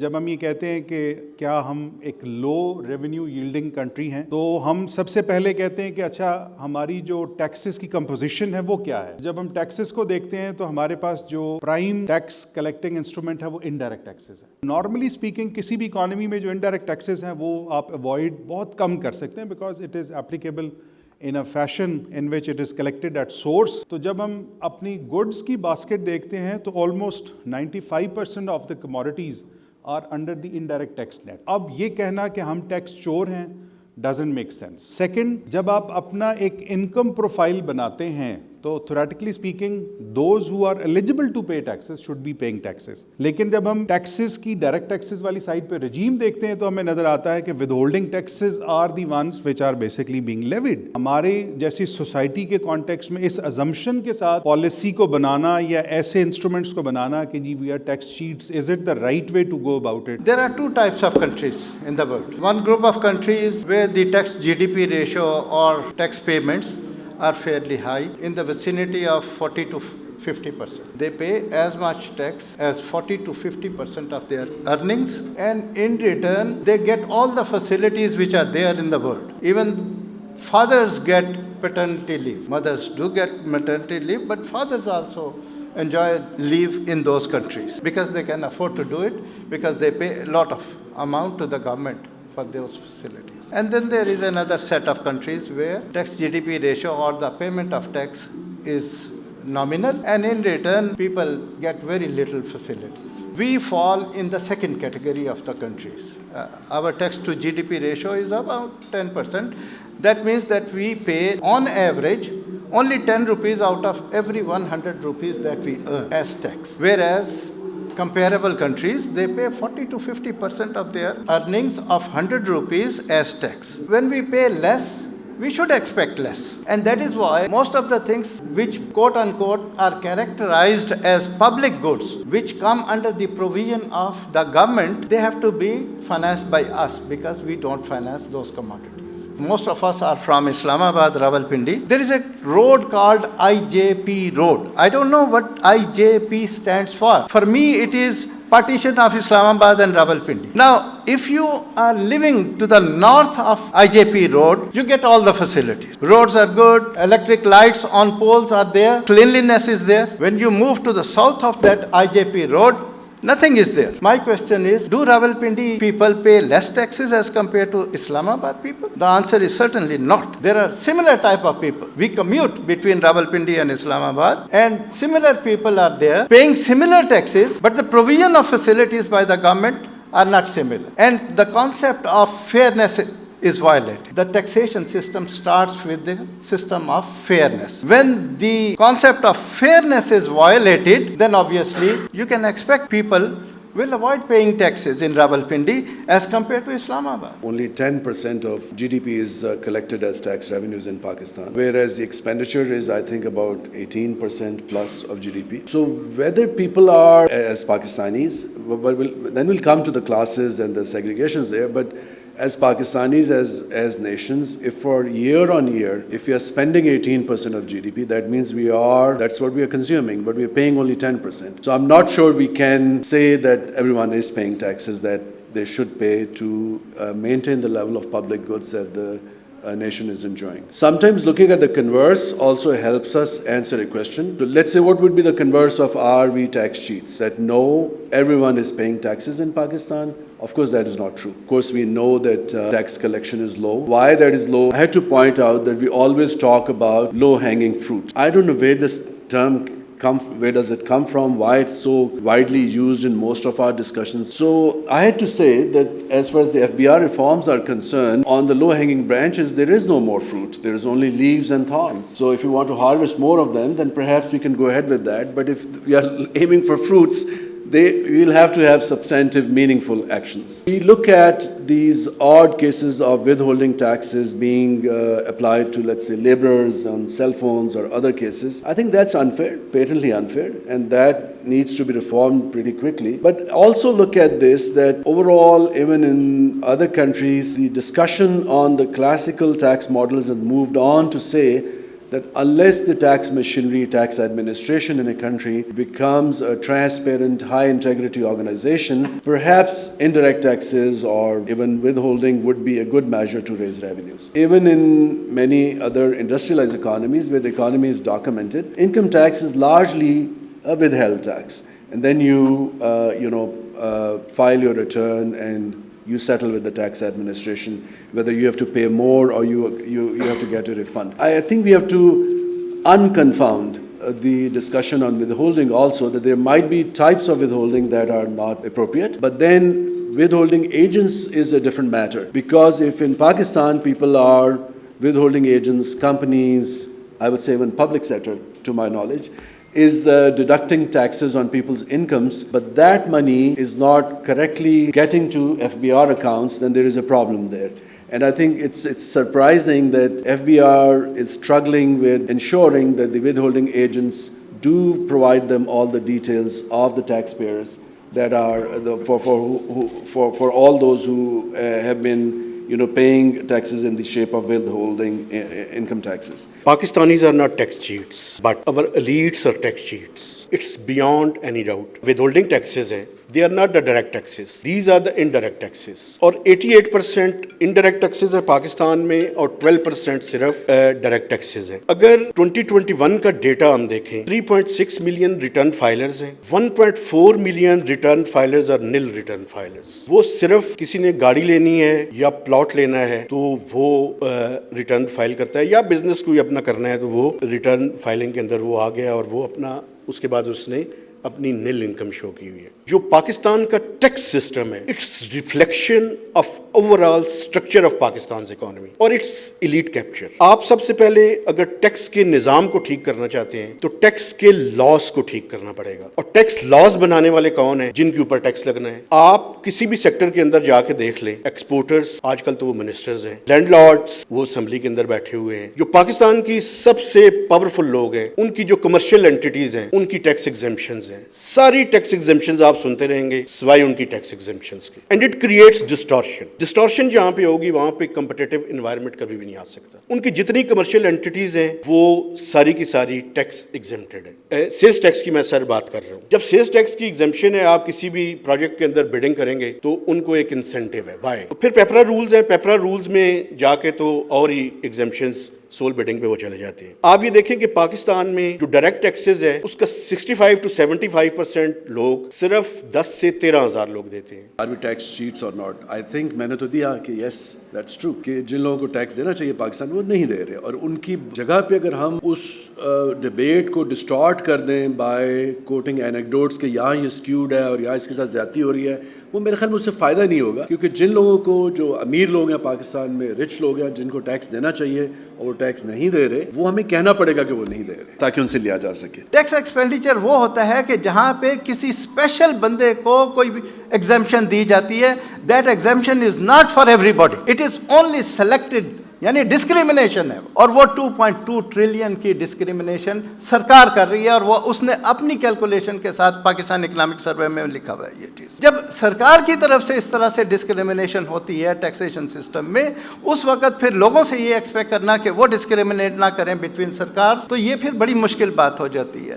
जब हम ये कहते हैं कि क्या हम एक लो रेवेन्यू यील्डिंग कंट्री हैं, तो हम सबसे पहले कहते हैं कि अच्छा हमारी जो टैक्सेस की कंपोजिशन है वो क्या है। जब हम टैक्सेस को देखते हैं तो हमारे पास जो प्राइम टैक्स कलेक्टिंग इंस्ट्रूमेंट है वो इनडायरेक्ट टैक्सेस है। नॉर्मली स्पीकिंग किसी भी इकोनॉमी में जो इनडायरेक्ट टैक्सेस हैं वो आप अवॉइड बहुत कम कर सकते हैं, because it is applicable in a fashion in which it is collected at source। तो जब हम अपनी गुड्स की बास्केट देखते हैं तो almost 95% of the commodities are under the indirect tax net. अब ये कहना कि हम टैक्स चोर हैं डजंट मेक सेंस। सेकंड, जब आप अपना एक इनकम प्रोफाइल बनाते हैं तो theoretically speaking those who are eligible to pay taxes should be paying taxes. लेकिन जब हम टैक्सेस की डायरेक्ट टैक्सेस वाली साइड पे रजीम देखते हैं तो हमें नजर आता है कि withholding taxes are the ones which are basically being levied. हमारे जैसी सोसाइटी के कॉन्टेक्स्ट में इस अजम्पशन के साथ पॉलिसी को बनाना या ऐसे इंस्ट्रूमेंट्स को बनाना कि जी we are tax sheets, is it the right way to go about it? There are two types of countries in the world. One group of countries where the tax-GDP ratio or tax payments are fairly high, in the vicinity of 40 to 50%. They pay as much tax as 40 to 50% of their earnings, and in return they get all the facilities which are there in the world. Even fathers get paternity leave. Mothers do get maternity leave, but fathers also enjoy leave in those countries because they can afford to do it, because they pay a lot of amount to the government for those facilities. And then there is another set of countries where tax-GDP ratio or the payment of tax is nominal, and in return people get very little facilities. We fall in the second category of the countries. Our tax-to-GDP ratio is about 10%. That means that we pay on average only 10 rupees out of every 100 rupees that we earn as tax. Whereas comparable countries, they pay 40 to 50% of their earnings of 100 rupees as tax. When we pay less, we should expect less. And that is why most of the things which quote unquote are characterized as public goods, which come under the provision of the government, they have to be financed by us because we don't finance those commodities. Most of us are from Islamabad, Rawalpindi. There is a road called IJP road. I don't know what IJP stands for. For me, it is partition of Islamabad and Rawalpindi. Now, if you are living to the north of IJP road, you get all the facilities. Roads are good, electric lights on poles are there, cleanliness is there. When you move to the south of that IJP road, nothing is there. My question is, do Rawalpindi people pay less taxes as compared to Islamabad people? The answer is certainly not. There are similar type of people. We commute between Rawalpindi and Islamabad, and similar people are there paying similar taxes, but the provision of facilities by the government are not similar. And the concept of fairness is violated. The taxation system starts with the system of fairness. When the concept of fairness is violated, then obviously you can expect people will avoid paying taxes in Rawalpindi as compared to Islamabad. Only 10% of GDP is collected as tax revenues in Pakistan, whereas the expenditure is, I think, about 18% plus of GDP. So whether people are, as Pakistanis, then we'll come to the classes and the segregations there, but as Pakistanis, as nations, if for year on year, if we are spending 18% of GDP, that means that's what we are consuming, but we are paying only 10%. So I'm not sure we can say that everyone is paying taxes that they should pay to maintain the level of public goods that the nation is enjoying. Sometimes looking at the converse also helps us answer a question. So let's say, what would be the converse of RV tax sheets? That no, everyone is paying taxes in Pakistan. Of course, that is not true. Of course, we know that tax collection is low. Why that is low? I had to point out that we always talk about low-hanging fruit. I don't know where this term where does it come from, why it's so widely used in most of our discussions. So I had to say that as far as the FBR reforms are concerned, on the low-hanging branches, there is no more fruit. There is only leaves and thorns. So if you want to harvest more of them, then perhaps we can go ahead with that. But if we are aiming for fruits, we'll have to have substantive, meaningful actions. We look at these odd cases of withholding taxes being applied to, let's say, laborers on cell phones or other cases. I think that's unfair, patently unfair, and that needs to be reformed pretty quickly. But also look at this, that overall, even in other countries, the discussion on the classical tax models has moved on to say that unless the tax machinery, tax administration in a country becomes a transparent, high integrity organization, perhaps indirect taxes or even withholding would be a good measure to raise revenues. Even in many other industrialized economies where the economy is documented, income tax is largely a withheld tax. And then you file your return and you settle with the tax administration, whether you have to pay more or you have to get a refund. I think we have to unconfound the discussion on withholding also, that there might be types of withholding that are not appropriate, but then withholding agents is a different matter. Because if in Pakistan people are withholding agents, companies, I would say even public sector, to my knowledge, is deducting taxes on people's incomes, but that money is not correctly getting to FBR accounts, then there is a problem there. And I think it's surprising that FBR is struggling with ensuring that the withholding agents do provide them all the details of the taxpayers that are for all those who have been paying taxes in the shape of withholding income taxes. Pakistanis are not tax cheats, but our elites are tax cheats. It's beyond any doubt. Withholding taxes ہیں, they are not the direct taxes. These are the indirect taxes. اور 88% indirect taxes ہیں پاکستان میں اور 12% صرف direct taxes ہیں. اگر 2021 کا data ہم دیکھیں, 3.6 ملین ریٹرن فائلرز ہیں, 1.4 ملین ریٹرن فائلرز اور nil ریٹرن فائلرز. وہ صرف کسی نے گاڑی لینی ہے یا پلاٹ لینا ہے تو وہ ریٹرن فائل کرتا ہے, یا بزنس کوئی اپنا کرنا ہے تو وہ ریٹرن فائلنگ کے اندر وہ آ گیا اور وہ اپنا اس کے بعد اس نے اپنی نیل انکم شو کی ہوئی ہے. جو پاکستان کا ٹیکس سسٹم ہے, it's reflection of overall structure of Pakistan economy اور اٹس ایلیٹ کیپچر. آپ سب سے پہلے اگر ٹیکس کے نظام کو ٹھیک کرنا چاہتے ہیں تو ٹیکس کے لاز کو ٹھیک کرنا پڑے گا. اور ٹیکس لاز بنانے والے کون ہیں جن کے اوپر ٹیکس لگنا ہے؟ آپ کسی بھی سیکٹر کے اندر جا کے دیکھ لیں. ایکسپورٹرز آج کل تو وہ منسٹرز ہیں, لینڈ لارڈز وہ اسمبلی کے اندر بیٹھے ہوئے ہیں. جو پاکستان کی سب سے پاورفل لوگ ہیں, ان کی جو کمرشل اینٹیز ہیں, ان کی ٹیکس ایگزمپشنز ہیں. ساری ٹیکس ایگزمپشنز آپ سنتے رہیں گے سوائے ان کی ٹیکس ایگزمپشنز کے. اینڈ اٹ کریٹس ڈسٹورشن جہاں پہ ہوگی وہاں پہ کمپٹیٹو انوائرمنٹ کبھی بھی نہیں آ سکتا. ان کی جتنی کمرشل اینٹیز ہیں وہ ساری کی ساری ٹیکس ایگزمپٹڈ ہیں. سیلز ٹیکس کی میں سر بات کر رہا ہوں. جب سیلز ٹیکس کی ایگزمپشن ہے, آپ کسی بھی پروجیکٹ کے اندر بڈنگ کریں گے تو ان کو ایک انسینٹیو ہے. وائی؟ پھر پیپرا رولز ہیں, پیپرا رولز میں جا کے تو اور ہی ایگزمپشنز سول بڈنگ پہ وہ چلے جاتے ہیں. آپ یہ دیکھیں کہ پاکستان میں جو ڈائریکٹ ٹیکسز ہے اس کا 65 to 75% لوگ صرف 10 سے 13 ہزار لوگ دیتے ہیں. Are we tax cheats or not? I think میں نے تو دیا کہ yes, that's true کہ جن لوگوں کو ٹیکس دینا چاہیے پاکستان میں وہ نہیں دے رہے, اور ان کی جگہ پہ اگر ہم اس ڈبیٹ کو ڈسٹارٹ کر دیں بائی کوٹنگ اینیکڈوٹس کہ یہاں یہ اسکیوڈ ہے اور یہاں اس کے ساتھ زیادتی ہو رہی ہے, وہ میرے خیال میں اس سے فائدہ نہیں ہوگا. کیونکہ جن لوگوں کو, جو امیر لوگ ہیں پاکستان میں, رچ لوگ ہیں, جن کو ٹیکس دینا چاہیے اور وہ ٹیکس نہیں دے رہے, وہ ہمیں کہنا پڑے گا کہ وہ نہیں دے رہے تاکہ ان سے لیا جا سکے. ٹیکس ایکسپینڈیچر وہ ہوتا ہے کہ جہاں پہ کسی اسپیشل بندے کو کوئی ایگزمپشن دی جاتی ہے. That exemption is not for everybody, it is only selected, یعنی ڈسکریمنیشن ہے. اور وہ 2.2 ٹریلین کی ڈسکریمنیشن سرکار کر رہی ہے, اور وہ اس نے اپنی کیلکولیشن کے ساتھ پاکستان اکنامک سروے میں لکھا ہوا ہے یہ چیز. جب سرکار کی طرف سے اس طرح سے ڈسکریمنیشن ہوتی ہے ٹیکسیشن سسٹم میں, اس وقت پھر لوگوں سے یہ ایکسپیکٹ کرنا کہ وہ ڈسکریمنیٹ نہ کریں بٹوین سرکار, تو یہ پھر بڑی مشکل بات ہو جاتی ہے.